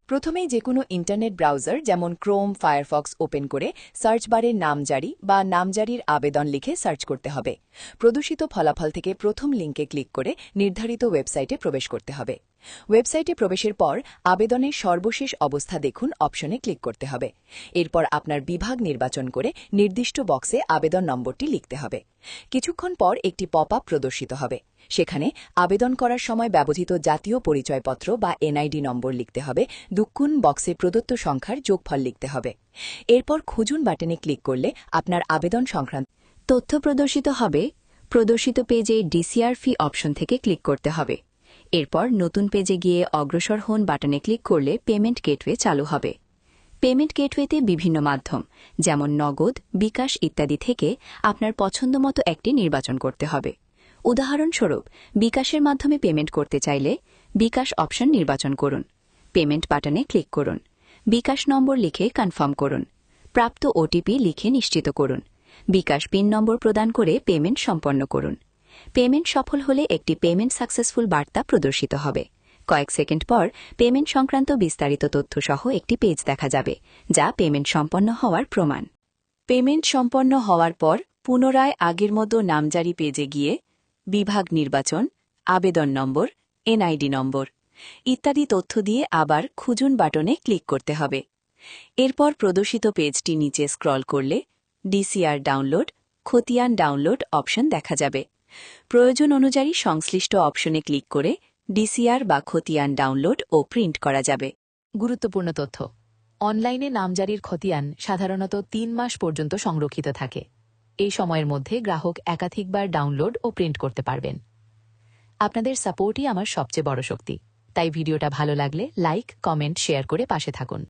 প্রথমেই যেকোনো internet browser যেমন ক্রোম, ফায়ারফক্স ওপেন করে সার্চ বারে নামজারি বা নামজারির আবেদন লিখে সার্চ করতে হবে। প্রদর্শিত ফলাফল থেকে প্রথম লিঙ্কে ক্লিক করে নির্ধারিত ওয়েবসাইটে প্রবেশ করতে হবে। ওয়েবসাইটে প্রবেশের পর আবেদনের সর্বশেষ অবস্থা দেখুন অপশনে ক্লিক করতে হবে। এরপর আপনার বিভাগ নির্বাচন করে নির্দিষ্ট বক্সে আবেদন নম্বরটি লিখতে হবে। কিছুক্ষণ পর একটি পপ আপ প্রদর্শিত হবে। সেখানে আবেদন করার সময় ব্যবহৃত জাতীয় পরিচয়পত্র বা এনআইডি নম্বর লিখতে হবে। দুঃখুন বক্সে প্রদত্ত সংখ্যার যোগফল লিখতে হবে। এরপর খুঁজুন বাটনে ক্লিক করলে আপনার আবেদন সংক্রান্ত তথ্য প্রদর্শিত হবে। প্রদর্শিত পেজে ডিসিআর ফি অপশন থেকে ক্লিক করতে হবে। এরপর নতুন পেজে গিয়ে অগ্রসর হন বাটনে ক্লিক করলে পেমেন্ট গেটওয়ে চালু হবে। পেমেন্ট গেটওয়েতে বিভিন্ন মাধ্যম যেমন নগদ, বিকাশ ইত্যাদি থেকে আপনার পছন্দমতো একটি নির্বাচন করতে হবে। উদাহরণস্বরূপ, বিকাশের মাধ্যমে পেমেন্ট করতে চাইলে বিকাশ অপশন নির্বাচন করুন। পেমেন্ট বাটনে ক্লিক করুন। বিকাশ নম্বর লিখে কনফার্ম করুন। প্রাপ্ত ওটিপি লিখে নিশ্চিত করুন। বিকাশ পিন নম্বর প্রদান করে পেমেন্ট সম্পন্ন করুন। পেমেন্ট সফল হলে একটি পেমেন্ট সাকসেসফুল বার্তা প্রদর্শিত হবে। কয়েক সেকেন্ড পর পেমেন্ট সংক্রান্ত বিস্তারিত তথ্য সহ একটি পেজ দেখা যাবে, যা পেমেন্ট সম্পন্ন হওয়ার প্রমাণ। পেমেন্ট সম্পন্ন হওয়ার পর পুনরায় আগের মতো নামজারি পেজে গিয়ে বিভাগ নির্বাচন, আবেদন নম্বর, এনআইডি নম্বর ইত্যাদি তথ্য দিয়ে আবার খুঁজুন বাটনে ক্লিক করতে হবে। এরপর প্রদর্শিত পেজটি নিচে স্ক্রল করলে ডিসিআর ডাউনলোড, খতিয়ান ডাউনলোড অপশন দেখা যাবে। প্রয়োজন অনুযায়ী সংশ্লিষ্ট অপশনে ক্লিক করে ডিসিআর বা খতিয়ান ডাউনলোড ও প্রিন্ট করা যাবে। গুরুত্বপূর্ণ তথ্য। অনলাইনে নামজারির খতিয়ান সাধারণত ৩ মাস পর্যন্ত সংরক্ষিত থাকে। এই সময়ের মধ্যে গ্রাহক একাধিকবার ডাউনলোড ও প্রিন্ট করতে পারবেন। আপনাদের সাপোর্টই আমার সবচেয়ে বড় শক্তি, তাই ভিডিওটা ভালো লাগলে লাইক, কমেন্ট, শেয়ার করে পাশে থাকুন।